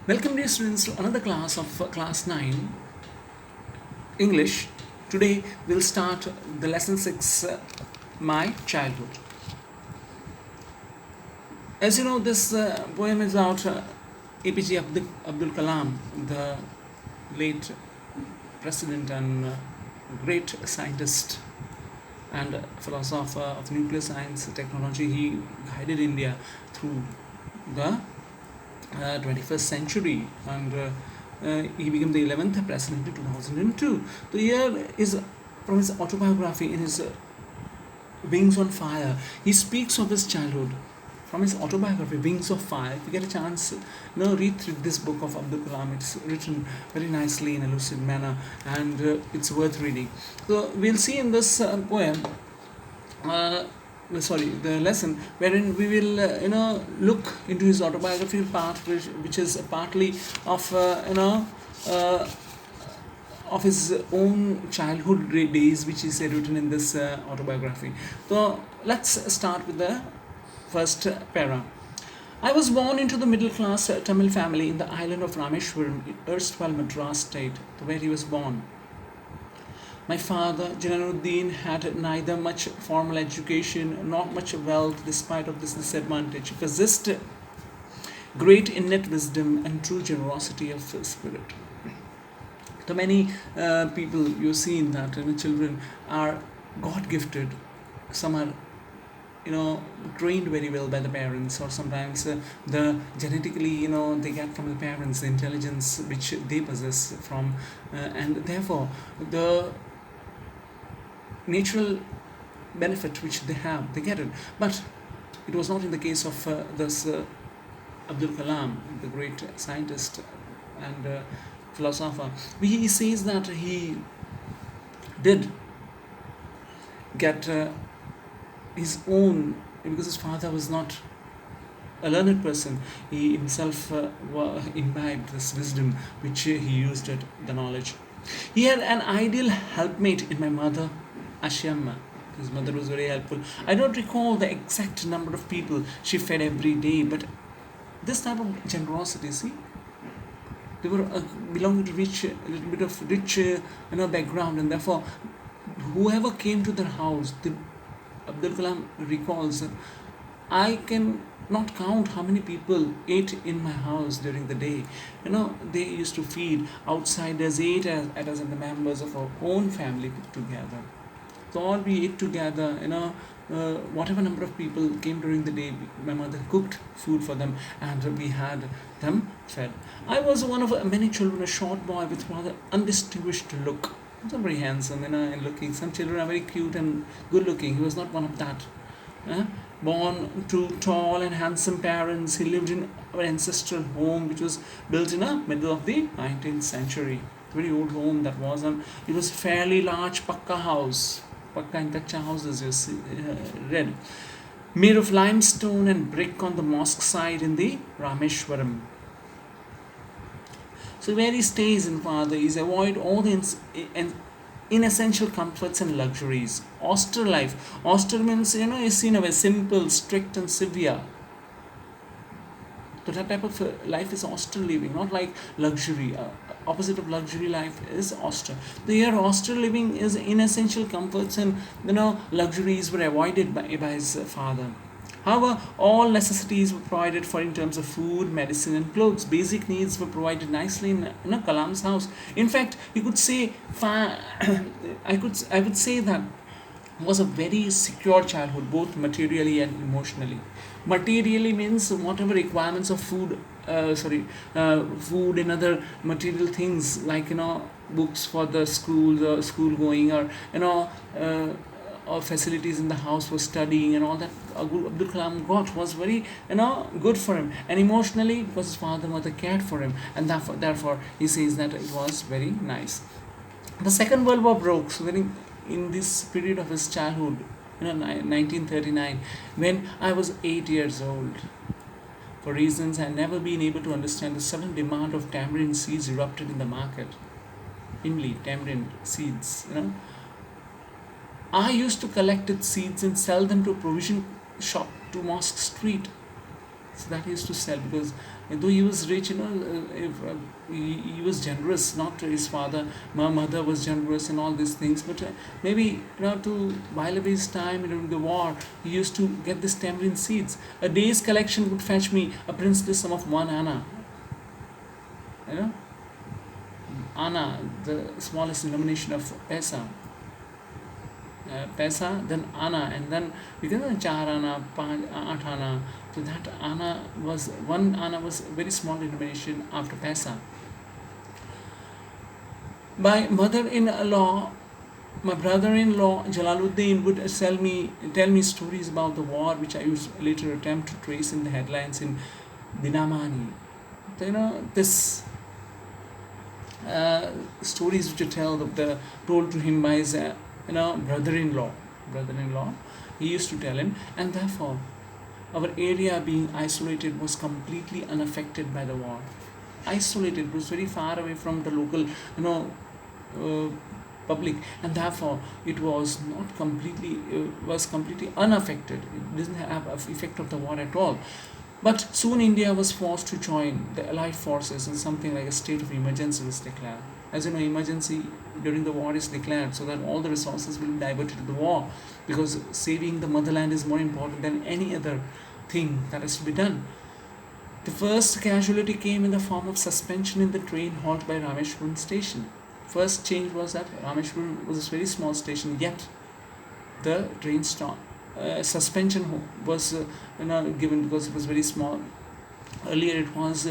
Welcome dear students to another class of class 9 English. Today we'll start the lesson 6 My Childhood. As you know, this poem is about APJ Abdul Kalam, the late president and great scientist and philosopher of nuclear science technology. He guided India through the 21st century, and he became the 11th president in 2002. So here is from his autobiography in his Wings on Fire. He speaks of his childhood from his autobiography Wings of Fire. If you get a chance, read through this book of Abdul Kalam. It's written very nicely in a lucid manner, and it's worth reading. So we'll see in this poem the lesson wherein we will look into his autobiographical part, which is partly of of his own childhood days, which is written in this autobiography. So let's start with the first para. I was born into the middle class Tamil family in the island of Rameshwaram, erstwhile Madras state, where he was born. My father, Jalaluddin, had neither much formal education nor much wealth. Despite of this disadvantage, he possessed great innate wisdom and true generosity of spirit. So many people you've seen that children are God gifted. Some are trained very well by the parents, or sometimes the genetically they get from the parents the intelligence which they possess from, and therefore the natural benefit which they have, they get it. But it was not in the case of this Abdul Kalam, the great scientist and philosopher. He says that he did get his own, because his father was not a learned person. He himself imbibed this wisdom which he used at the knowledge. He had an ideal helpmate in my mother, Ashyamma. His mother was very helpful. I don't recall the exact number of people she fed every day, but this type of generosity, see, they were belonging to a little bit of rich background, and therefore whoever came to their house, Abdul Kalam recalls, I can not count how many people ate in my house during the day. They used to feed outsiders, ate as the members of our own family put together. So all we ate together, whatever number of people came during the day, my mother cooked food for them and we had them fed. I was one of many children, a short boy with rather undistinguished look. He was not very handsome, and looking. Some children are very cute and good looking. He was not one of that. Born to tall and handsome parents, he lived in our ancestral home, which was built in the middle of the 19th century. Very old home that was. It was fairly large pakka house. Pakka and kacha houses, you see, read. Made of limestone and brick on the mosque side in the Rameshwaram. So where he stays in father is avoid all the inessential comforts and luxuries. Austere life. Austere means, is seen as simple, strict and severe. So that type of life is austere living, not like luxury. Opposite of luxury life is austere. The austere living is inessential comforts and luxuries were avoided by his father. However, all necessities were provided for in terms of food, medicine and clothes. Basic needs were provided nicely in Kalam's house. In fact, you could say, I would say that was a very secure childhood, both materially and emotionally. Materially means whatever requirements of food and other material things like books for the school going, or or facilities in the house for studying and all that Abdul Kalam got was very good for him, and emotionally because his father and mother cared for him, and therefore he says that it was very nice. The Second World War broke, so in this period of his childhood, 1939, when I was 8 years old. For reasons I had never been able to understand, the sudden demand of tamarind seeds erupted in the market. Imli, tamarind seeds, I used to collect its seeds and sell them to a provision shop to Mosque Street. So that he used to sell, because though he was rich, if, he was generous. Not his father, my mother was generous and all these things. But maybe to while away his time during the war, he used to get this tamarind seeds. A day's collection would fetch me a princely sum of 1 anna. You know, anna, the smallest denomination of paisa. Paisa, then Anna, and then we get 4 Anna, 8 Anna. So that Anna was 1 Anna was a very small denomination after Paisa. My mother-in-law, my brother-in-law Jalaluddin would tell me stories about the war, which I used later attempt to trace in the headlines in Dinamani. This stories which are told to him by his brother-in-law, he used to tell him, and therefore our area being isolated was completely unaffected by the war. Isolated, it was very far away from the local uh, public, and therefore it was not completely was completely unaffected. It didn't have an effect of the war at all. But soon India was forced to join the Allied forces, and something like a state of emergency was declared. As you know, emergency during the war is declared so that all the resources will be diverted to the war, because saving the motherland is more important than any other thing that has to be done. The first casualty came in the form of suspension in the train halt by Rameshwaram station. First change was that Rameshwaram was a very small station, yet the train stopped. Suspension was given because it was very small. Earlier it was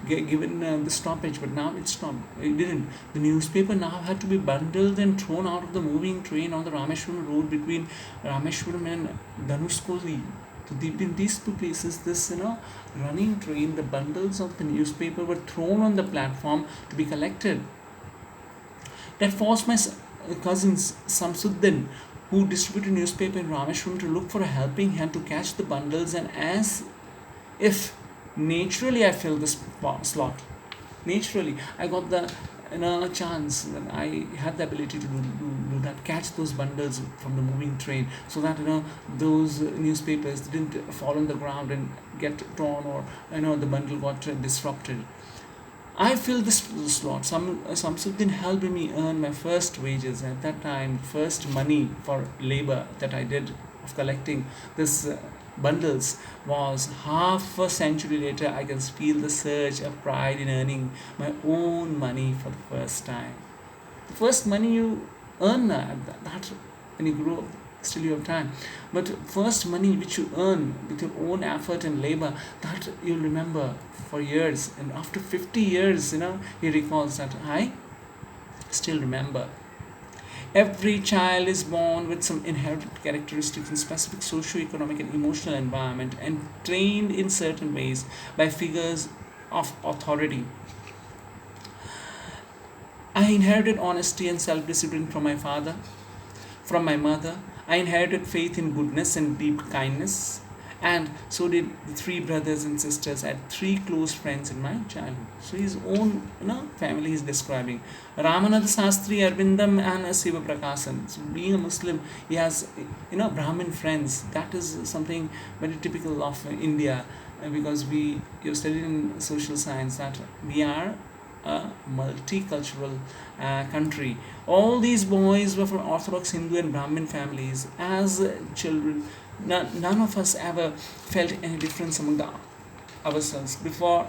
given the stoppage, but now it stopped. It didn't. The newspaper now had to be bundled and thrown out of the moving train on the Rameshwaram road between Rameshwaram and Dhanushkodi. So in these two places, this running train, the bundles of the newspaper were thrown on the platform to be collected. That forced my cousins Samsuddin, who distributed newspaper in Rameshwaram, to look for a helping hand to catch the bundles, and as if naturally I filled this slot. Naturally, I got the chance, and I had the ability to do that, catch those bundles from the moving train, so that those newspapers didn't fall on the ground and get torn, or the bundle got disrupted. I filled this slot. Samsuddin helped me earn my first wages at that time, first money for labor that I did of collecting this bundles. Was half a century later, I can feel the surge of pride in earning my own money for the first time. The first money you earn that when you grow up, still you have time. But first money which you earn with your own effort and labor, that you'll remember for years. And after 50 years, he recalls that I still remember. Every child is born with some inherited characteristics in specific socio-economic and emotional environment, and trained in certain ways by figures of authority. I inherited honesty and self-discipline from my father, from my mother. I inherited faith in goodness and deep kindness, and so did the 3 brothers and sisters. I had 3 close friends in my childhood. So his own family is describing. Ramanand Sastri, Arvindam, and Siva Prakasan. So being a Muslim, he has Brahmin friends. That is something very typical of India, because you studied in social science that we are a multicultural country. All these boys were from Orthodox Hindu and Brahmin families. As children, none of us ever felt any difference among ourselves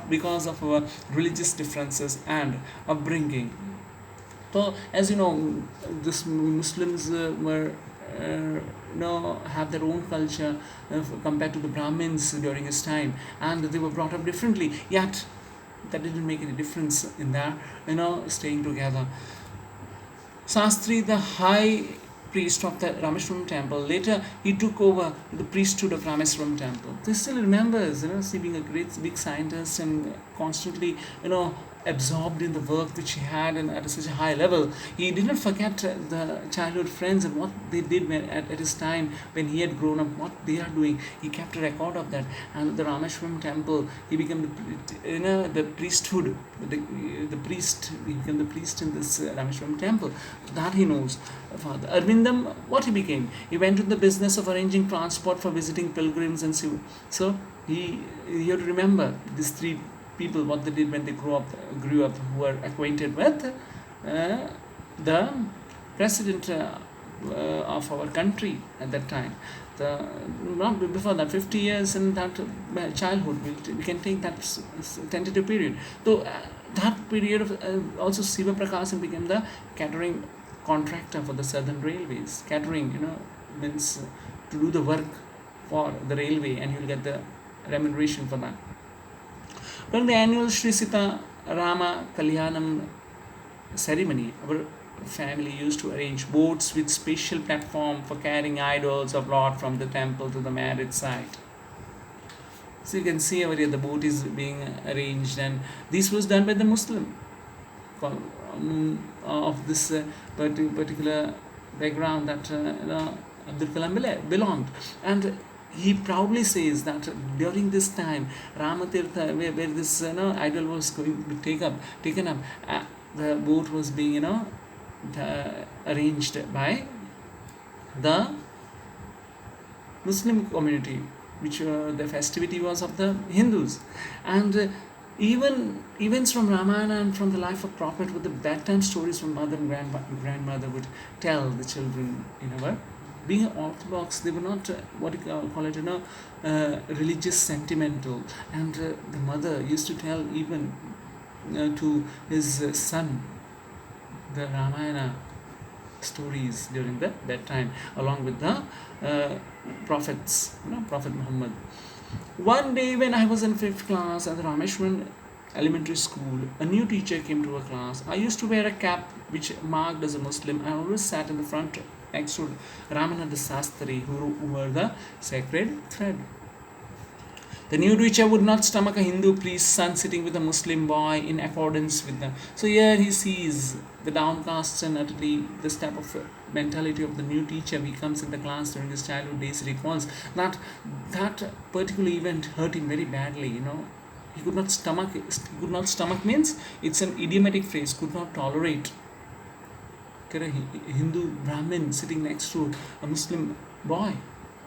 because of our religious differences and upbringing. So, as you know, this Muslims were have their own culture compared to the Brahmins during his time, and they were brought up differently. Yet that didn't make any difference in their staying together. Sastri, the high priest of the Rameshwaram temple, later he took over the priesthood of Rameshwaram temple. He still remembers, being a great big scientist and constantly, absorbed in the work which he had, and at such a high level. He didn't forget the childhood friends and what they did at his time when he had grown up, what they are doing. He kept a record of that. And the Rameshwaram temple, he became the priesthood, the priest. He became the priest in this Rameshwaram temple. That he knows. Father Arvindam, what he became? He went to the business of arranging transport for visiting pilgrims and so He You have to remember these three people what they did when they grew up, who were acquainted with the president of our country at that time. The Not before that, 50 years in that childhood, we can take that tentative period. So that period of also Siva Prakasan became the catering contractor for the Southern Railways. Catering, means to do the work for the railway, and you'll get the remuneration for that. During the annual Sri Sita Rama Kalyanam ceremony, our family used to arrange boats with special platform for carrying idols of Lord from the temple to the marriage site. So you can see over here the boat is being arranged, and this was done by the Muslim of this particular background that Abdul Kalam belonged. And he proudly says that during this time, Ramatirtha, where this idol was going to taken up, the boat was being arranged by the Muslim community, which the festivity was of the Hindus. And even events from Ramayana and from the life of Prophet with the bedtime stories from mother and grandmother would tell the children. Being Orthodox, they were not what you call it, religious sentimental. And the mother used to tell even to his son the Ramayana stories during the bedtime, along with the prophets, Prophet Muhammad. One day when I was in 5th class at the Rameshwaran elementary school, a new teacher came to our class. I used to wear a cap which marked as a Muslim. I always sat in the front next to Ramananda Sastri, who were the sacred thread. The new teacher would not stomach a Hindu priest's son sitting with a Muslim boy in accordance with them. So here he sees the downcast and utterly this type of mentality of the new teacher. He comes in the class during his childhood days, recalls that particular event hurt him very badly. He could not stomach it. He could not stomach means it's an idiomatic phrase. Could not tolerate a Hindu Brahmin sitting next to a Muslim boy.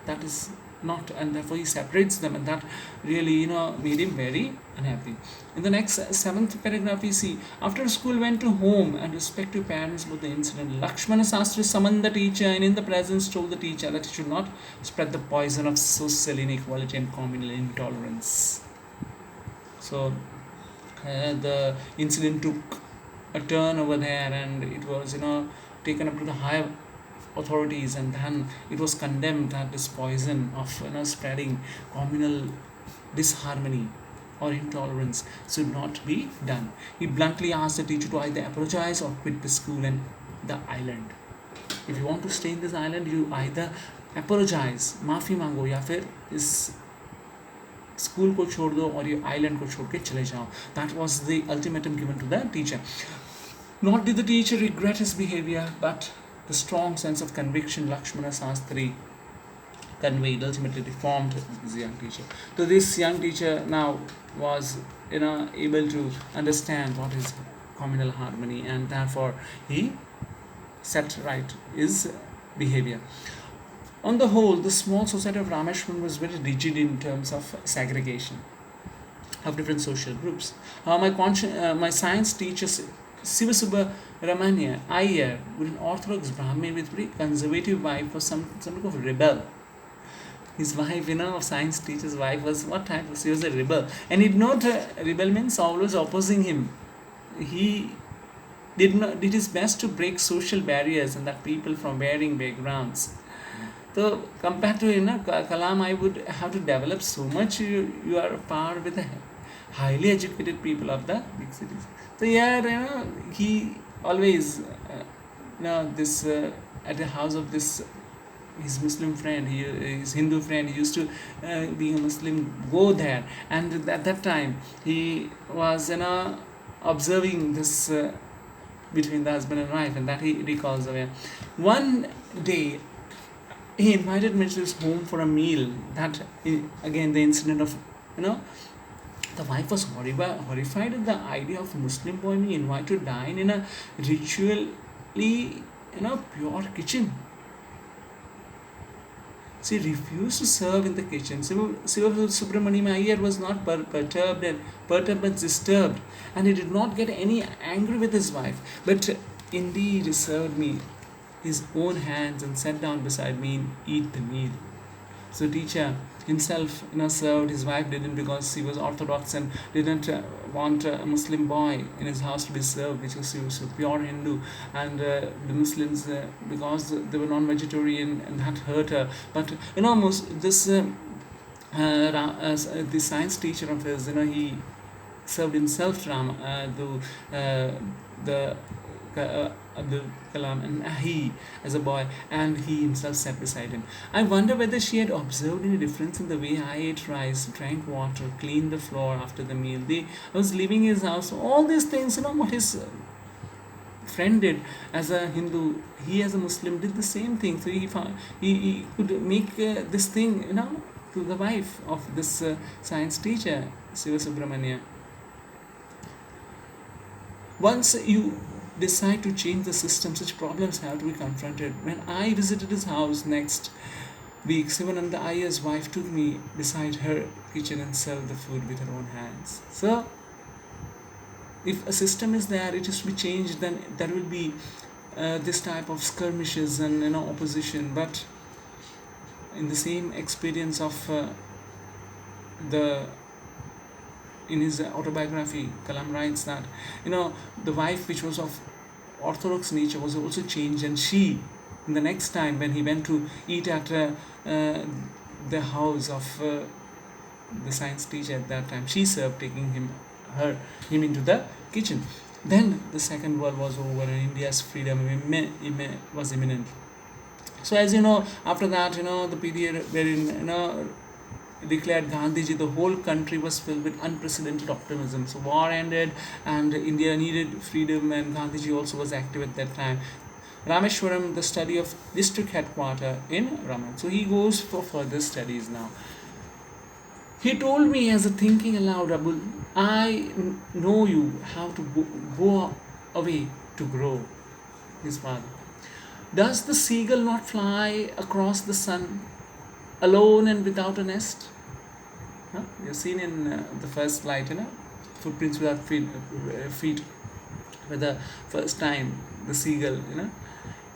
That is not, and therefore he separates them, and that really made him very unhappy. In the next 7th paragraph we see, after school went to home and respective parents about the incident, Lakshmana Sastri summoned the teacher and in the presence told the teacher that he should not spread the poison of social inequality and communal intolerance. So the incident took a turn over there, and it was taken up to the higher authorities, and then it was condemned that this poison of spreading communal disharmony or intolerance should not be done. He bluntly asked the teacher to either apologize or quit the school and the island. If you want to stay in this island, you either apologize, maafi mango, या फिर इस school को छोड़ दो और ये island को छोड़ के चले जाओ. That was the ultimatum given to the teacher. Not did the teacher regret his behavior, but the strong sense of conviction Lakshmana Sastri conveyed ultimately reformed this young teacher. So this young teacher now was able to understand what is communal harmony, and therefore he set right his behavior. On the whole, the small society of Rameshwaram was very rigid in terms of segregation of different social groups. My science teacher Sivasubba Ramanya Iyer, with an Orthodox Brahmin with very conservative wife, was something of a rebel. His wife, of science teacher's wife, was what type? She was a rebel. And it not rebel means always opposing him. He did his best to break social barriers and that people from varying backgrounds. So compared to Kalam, I would have to develop so much. You are par with the highly educated people of the big cities. So he always this at the house of this his Muslim friend, his Hindu friend, he used to being a Muslim go there, and at that time he was observing this between the husband and wife, and that he recalls away. One day he invited me to his home for a meal. That again the incident of the wife was horrified at the idea of a Muslim boy being invited to dine in a ritually pure kitchen. She refused to serve in the kitchen. Siva Subramaniam Iyer was not perturbed but disturbed, and he did not get any angry with his wife, but indeed served me his own hands and sat down beside me and eat the meal. So teacher himself, served. His wife didn't, because he was Orthodox and didn't want a Muslim boy in his house to be served, because he was a pure Hindu. And the Muslims, because they were non-vegetarian, and that hurt her. But this the science teacher of his, he served himself the Abdul Kalam, and he as a boy, and he himself sat beside him. I wonder whether she had observed any difference in the way I ate rice, drank water, cleaned the floor after the meal. I was leaving his house. All these things, what his friend did as a Hindu, he as a Muslim did the same thing. So he could make this thing, to the wife of this science teacher, Siva Subramania. Once you decide to change the system, such problems have to be confronted. When I visited his house next week, Sivananda Iyer's wife took me beside her kitchen and served the food with her own hands. So, if a system is there, it is to be changed, then there will be this type of skirmishes and opposition. But in the same experience of in his autobiography, Kalam writes that the wife, which was of Orthodox nature, was also changed, and she, in the next time when he went to eat at the house of the science teacher at that time, she served, taking him into the kitchen. Then the Second World was over, and India's freedom was imminent. So as you know, after that, the period wherein declared Gandhiji, the whole country was filled with unprecedented optimism. So war ended and India needed freedom, and Gandhiji also was active at that time. Rameshwaram, the study of district headquarter in Raman. So he goes for further studies now. He told me as a thinking aloud, Abul, I know you have to go away to grow. His father. Does the seagull not fly across the sun alone and without a nest? You've seen in the first flight, footprints without feet, for the first time, the seagull,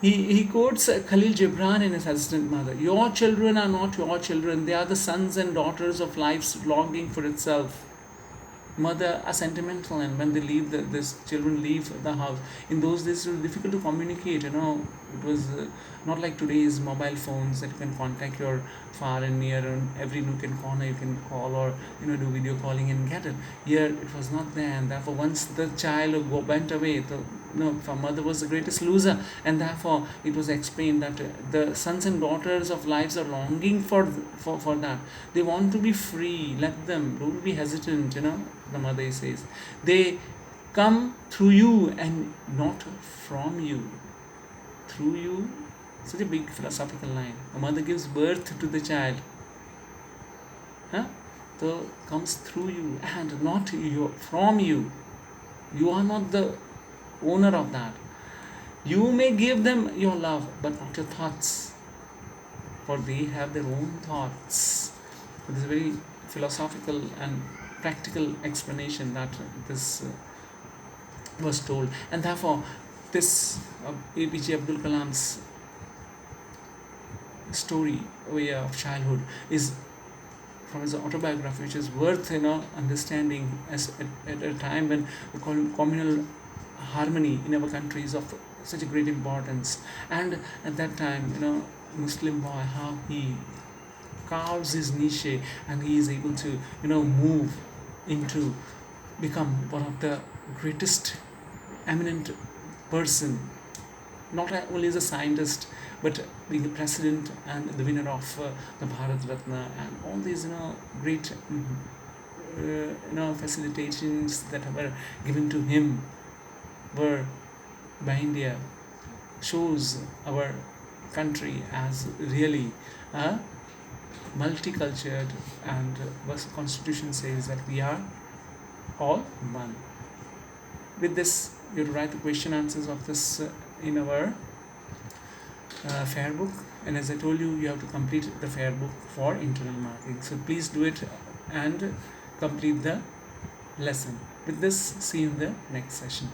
He quotes Khalil Gibran in his Assistant Mother. Your children are not your children. They are the sons and daughters of life's longing for itself. Mother are sentimental, and when they leave, these children leave the house. In those days, it was difficult to communicate. It was not like today's mobile phones that you can contact your far and near, and every nook and corner you can call or do video calling and get it. Here it was not there, and therefore once the child went away, mother was the greatest loser, and therefore it was explained that the sons and daughters of lives are longing for that. They want to be free. Let them. Don't be hesitant. The mother says, they come through you and not from you. Through you. Such a big philosophical line. A mother gives birth to the child. So comes through you and not from you. You are not the owner of that. You may give them your love, but not your thoughts, for they have their own thoughts. It is a very philosophical and practical explanation that this was told, and therefore this APJ Abdul Kalam's story way of childhood is from his autobiography, which is worth understanding as at a time when communal harmony in our country is of such a great importance. And at that time, Muslim boy, how he carves his niche and he is able to move into become one of the greatest eminent person, not only as a scientist but being a president and the winner of the Bharat Ratna, and all these great facilitations that were given to him were by India, shows our country as really multicultural, and the constitution says that we are all one. With this, you write the question answers of this in our fair book, And as I told you, you have to complete the fair book for internal marking. So please do it and complete the lesson. With this, see you in the next session.